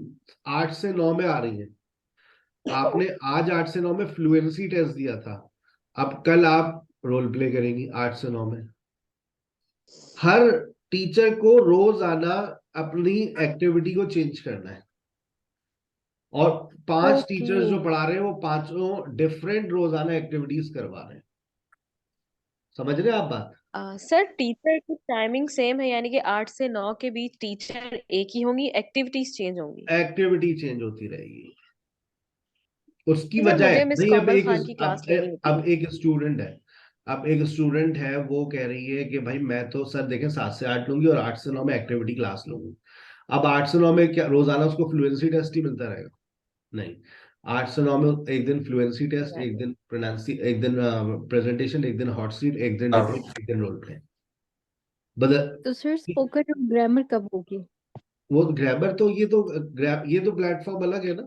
8 से 9 में आ रही हैं। आपने आज 8 से 9 में फ्लुएंसी टेस्ट दिया था, अब कल आप रोल प्ले करेंगी 8 से 9 में। हर टीचर को रोजाना अपनी एक्टिविटी को चेंज करना है, और 5 टीचर्स जो Okay. पढ़ा रहे हैं वो पांचों डिफरेंट रोजाना एक्टिविटीज करवा रहे हैं। समझ रहे हैं आप बात? सर टीचर की टाइमिंग सेम है, यानी कि 8 से 9 के बीच टीचर एक ही होंगी, एक्टिविटीज चेंज होंगी? एक्टिविटी चेंज होती रहेगी। उसकी सर वजह है मुझे मिस नहीं, कोमल खान की क्लास लेनी होती अब है। एक स्टूडेंट है, अब एक स्टूडेंट है, वो कह रही है कि भाई मैं तो सर देखें 7 से 8 लूंगी और 8 से 9 में एक्टिविटी क्लास लूंगी। अब 8 से 9 में क्या रोजाना उसको फ्लुएंसी टेस्ट ही मिलता रहेगा? नहीं, 8 से 9 में एक दिन फ्लुएंसी टेस्ट, एक दिन एक दिन प्रेजेंटेशन, एक दिन हॉट सीट, एक दिन डिबेट, एक दिन रोल प्ले। बदल तो सर स्पोकन और ग्रामर कब होगी? वो ग्रामर तो ये तो प्लेटफॉर्म अलग है ना,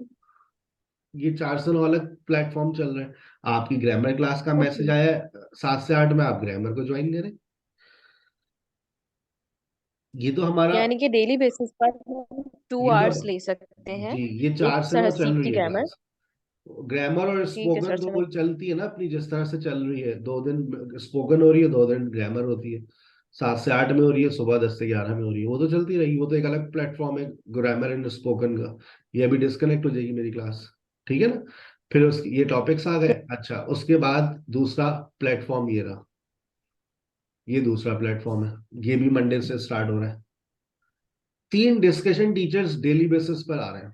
ये 4 से 9 अलग प्लेटफॉर्म चल रहे हैं। आपकी ग्रामर क्लास का मैसेज ओके। आया है 7 से 8 में, आप ग्रामर को ज्वाइन करें। ये तो हमारा, यानी कि डेली बेसिस पर 2 ये तो आवर्स ले सकते हैं। जी, ये 4 एक से 9 चल सहसीप रही की है ग्रामर। क्लास। ग्रामर और ठीक है सर, स्पोकन तो समझ। वो चलती है ना अपनी जिस तरह से चल रही है। 2 दिन स्पोकन हो रही है, 2 दिन ग्रामर होती है। 7 से 8 में हो रही है, सुबह 10 से 11 में हो रही है। वो तो चलती रहेगी, वो तो एक अलग प्लेटफॉर्म है ग्रामर एंड स्पोकन का। ये अभी डिस्कनेक्ट हो जाएगी मेरी क्लास, ठीक है ना। फिर ये टॉपिक्स आ गए। अच्छा, उसके बाद दूसरा प्लेटफॉर्म ये रहा, ये दूसरा प्लेटफॉर्म है, ये भी मंडे से स्टार्ट हो रहा है। 3 डिस्कशन टीचर्स डेली बेसिस पर आ रहे हैं,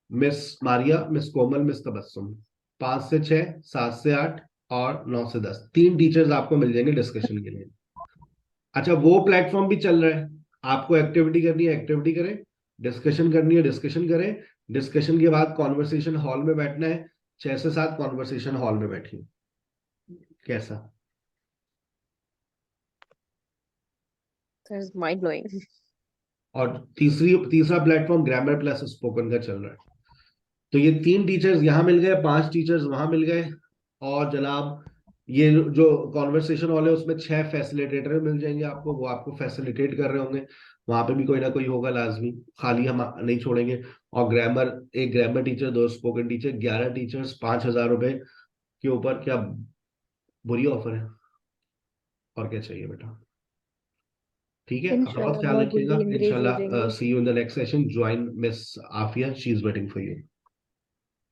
मिस मारिया, मिस कोमल, मिस तबस्सुम। 5 से 6, 7 से 8 और 9 से 10, 3 टीचर्स आपको मिल जाएंगे डिस्कशन के लिए। अच्छा, वो प्लेटफॉर्म भी चल रहा है। आपको एक्टिविटी करनी है एक्टिविटी करें, डिस्कशन करनी है डिस्कशन करें। डिस्कशन के बाद कॉन्वर्सेशन हॉल में बैठना है, 6 से 7 कॉन्वर्सेशन हॉल में बैठिए। कैसा? Sir mind blowing. और तीसरा प्लेटफॉर्म ग्रामर प्लस स्पोकन का चल रहा है। तो ये 3 टीचर्स यहाँ मिल गए, 5 टीचर्स वहां मिल गए, और जनाब ये जो कॉन्वर्सेशन हॉल है उसमें 6 फैसिलिटेटर मिल जाएंगे आपको, वो आपको फैसिलिटेट कर रहे होंगे। वहां पे भी कोई ना कोई होगा लाजमी, खाली हम नहीं छोड़ेंगे। और एक grammar teacher, 2 spoken teacher, 11 teachers, 5,000 रुपए के ऊपर। क्या बुरी ऑफर है? और क्या चाहिए बेटा? ठीक है, अपना बहुत इंशाल्लाह ख्याल बहुत रखिएगा। जल्दी एंगेज हो इंशाल्लाह जाएंगे। See you in the next session. Join miss Afia, she is waiting for you.